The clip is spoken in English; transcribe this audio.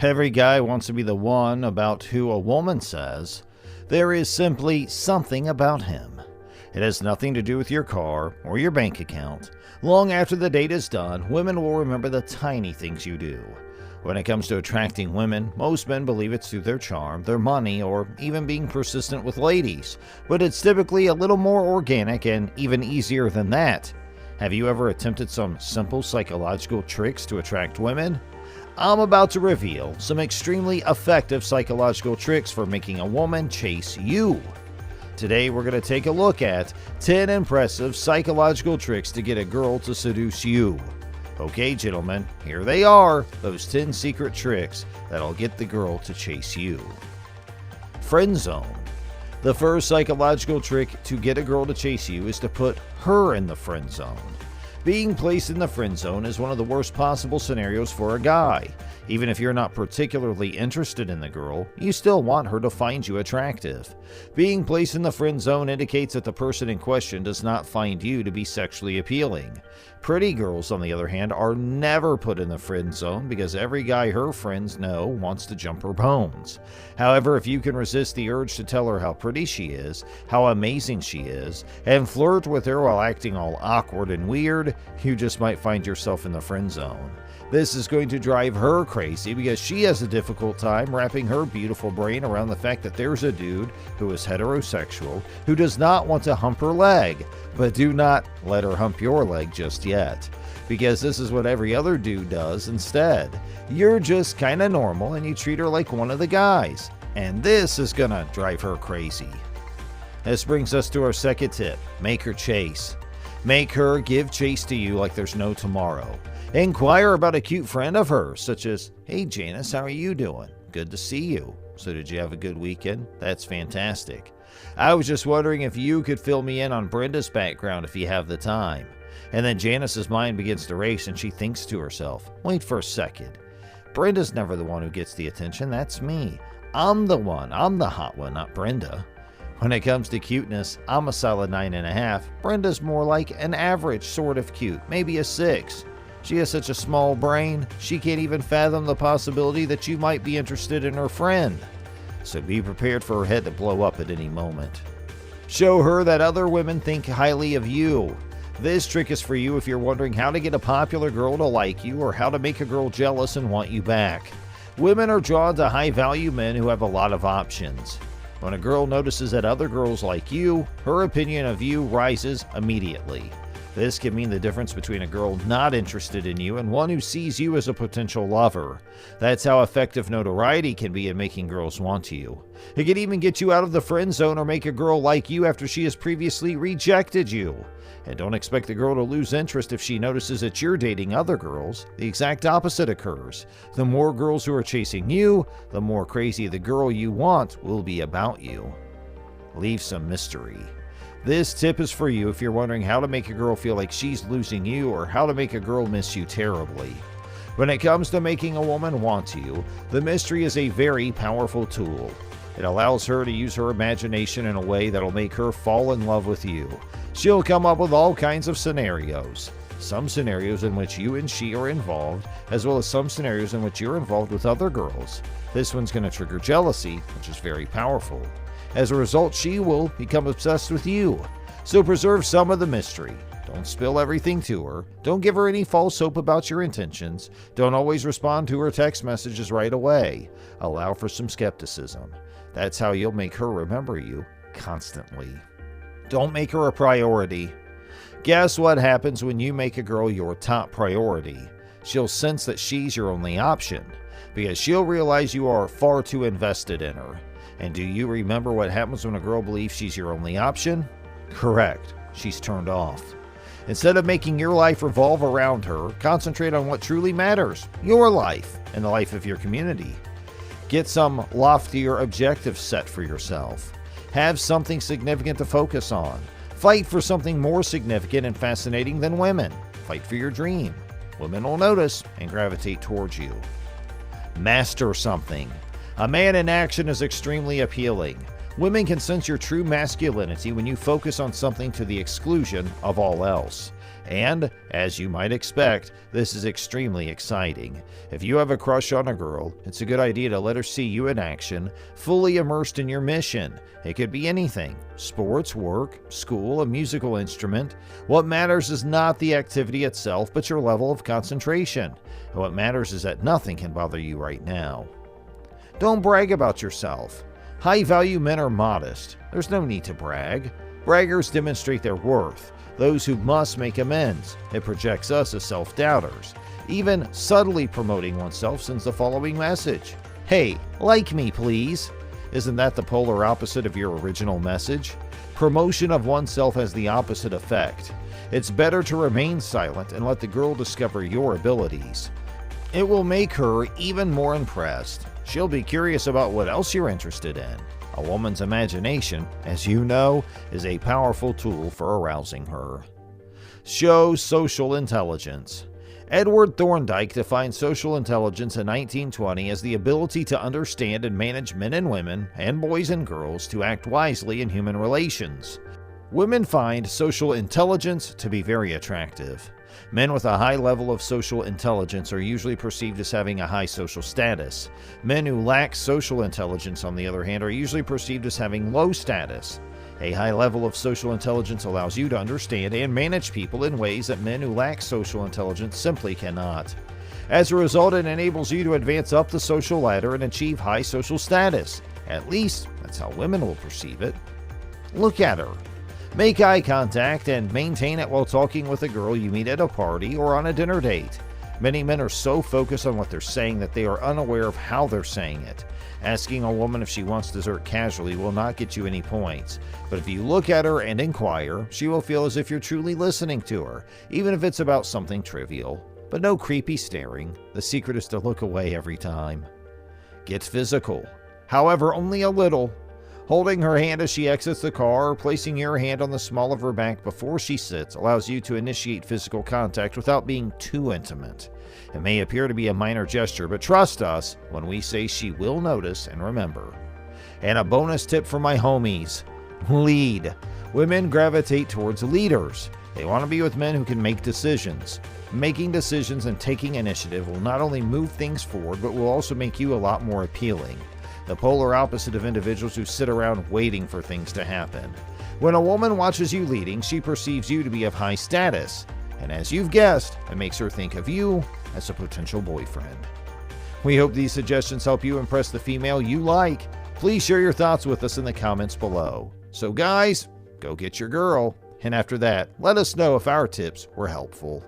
Every guy wants to be the one about who a woman says, there is simply something about him. It has nothing to do with your car or your bank account. Long after the date is done, women will remember the tiny things you do. When it comes to attracting women, most men believe it's through their charm, their money, or even being persistent with ladies. But it's typically a little more organic and even easier than that. Have you ever attempted some simple psychological tricks to attract women? I'm about to reveal some extremely effective psychological tricks for making a woman chase you. Today we're going to take a look at 10 impressive psychological tricks to get a girl to seduce you. Okay, gentlemen, here they are, those 10 secret tricks that'll get the girl to chase you. Friend zone. The first psychological trick to get a girl to chase you is to put her in the friend zone. Being placed in the friend zone is one of the worst possible scenarios for a guy. Even if you're not particularly interested in the girl, you still want her to find you attractive. Being placed in the friend zone indicates that the person in question does not find you to be sexually appealing. Pretty girls, on the other hand, are never put in the friend zone because every guy her friends know wants to jump her bones. However, if you can resist the urge to tell her how pretty she is, how amazing she is, and flirt with her while acting all awkward and weird, you just might find yourself in the friend zone. This is going to drive her crazy because she has a difficult time wrapping her beautiful brain around the fact that there's a dude who is heterosexual who does not want to hump her leg. But do not let her hump your leg just yet, because this is what every other dude does instead. You're just kinda normal and you treat her like one of the guys, and this is gonna drive her crazy. This brings us to our second tip: make her chase. Make her give chase to you like there's no tomorrow. Inquire about a cute friend of hers, such as, "Hey Janice, how are you doing? Good to see you. So did you have a good weekend? That's fantastic. I was just wondering if you could fill me in on Brenda's background if you have the time." And then Janice's mind begins to race and she thinks to herself, "Wait for a second. Brenda's never the one who gets the attention, that's me. I'm the one, I'm the hot one, not Brenda." When it comes to cuteness, I'm a solid 9.5. Brenda's more like an average sort of cute, maybe a 6. She has such a small brain, she can't even fathom the possibility that you might be interested in her friend. So be prepared for her head to blow up at any moment. Show her that other women think highly of you. This trick is for you if you're wondering how to get a popular girl to like you or how to make a girl jealous and want you back. Women are drawn to high-value men who have a lot of options. When a girl notices that other girls like you, her opinion of you rises immediately. This can mean the difference between a girl not interested in you and one who sees you as a potential lover. That's how effective notoriety can be in making girls want you. It can even get you out of the friend zone or make a girl like you after she has previously rejected you. And don't expect the girl to lose interest if she notices that you're dating other girls. The exact opposite occurs. The more girls who are chasing you, the more crazy the girl you want will be about you. Leave some mystery. This tip is for you if you're wondering how to make a girl feel like she's losing you or how to make a girl miss you terribly. When it comes to making a woman want you, the mystery is a very powerful tool. It allows her to use her imagination in a way that'll make her fall in love with you. She'll come up with all kinds of scenarios. Some scenarios in which you and she are involved, as well as some scenarios in which you're involved with other girls. This one's going to trigger jealousy, which is very powerful. As a result, she will become obsessed with you. So preserve some of the mystery. Don't spill everything to her. Don't give her any false hope about your intentions. Don't always respond to her text messages right away. Allow for some skepticism. That's how you'll make her remember you constantly. Don't make her a priority. Guess what happens when you make a girl your top priority? She'll sense that she's your only option, because she'll realize you are far too invested in her. And do you remember what happens when a girl believes she's your only option? Correct. She's turned off. Instead of making your life revolve around her, concentrate on what truly matters, your life and the life of your community. Get some loftier objectives set for yourself. Have something significant to focus on. Fight for something more significant and fascinating than women. Fight for your dream. Women will notice and gravitate towards you. Master something. A man in action is extremely appealing. Women can sense your true masculinity when you focus on something to the exclusion of all else. And, as you might expect, this is extremely exciting. If you have a crush on a girl, it's a good idea to let her see you in action, fully immersed in your mission. It could be anything: sports, work, school, a musical instrument. What matters is not the activity itself, but your level of concentration. And what matters is that nothing can bother you right now. Don't brag about yourself. High-value men are modest. There's no need to brag. Braggers demonstrate their worth. Those who must make amends. It projects us as self-doubters. Even subtly promoting oneself sends the following message: "Hey, like me, please." Isn't that the polar opposite of your original message? Promotion of oneself has the opposite effect. It's better to remain silent and let the girl discover your abilities. It will make her even more impressed. She'll be curious about what else you're interested in. A woman's imagination, as you know, is a powerful tool for arousing her. Show social intelligence. Edward Thorndike defined social intelligence in 1920 as the ability to understand and manage men and women, and boys and girls, to act wisely in human relations. Women find social intelligence to be very attractive. Men with a high level of social intelligence are usually perceived as having a high social status. Men who lack social intelligence, on the other hand, are usually perceived as having low status. A high level of social intelligence allows you to understand and manage people in ways that men who lack social intelligence simply cannot. As a result, it enables you to advance up the social ladder and achieve high social status. At least, that's how women will perceive it. Look at her. Make eye contact and maintain it while talking with a girl you meet at a party or on a dinner date. Many men are so focused on what they're saying that they are unaware of how they're saying it. Asking a woman if she wants dessert casually will not get you any points, but if you look at her and inquire, she will feel as if you're truly listening to her, even if it's about something trivial. But no creepy staring. The secret is to look away every time. Get physical. However, only a little. Holding her hand as she exits the car or placing your hand on the small of her back before she sits allows you to initiate physical contact without being too intimate. It may appear to be a minor gesture, but trust us when we say she will notice and remember. And a bonus tip for my homies: lead. Women gravitate towards leaders. They want to be with men who can make decisions. Making decisions and taking initiative will not only move things forward, but will also make you a lot more appealing. The polar opposite of individuals who sit around waiting for things to happen. When a woman watches you leading, she perceives you to be of high status. And as you've guessed, it makes her think of you as a potential boyfriend. We hope these suggestions help you impress the female you like. Please share your thoughts with us in the comments below. So guys, go get your girl. And after that, let us know if our tips were helpful.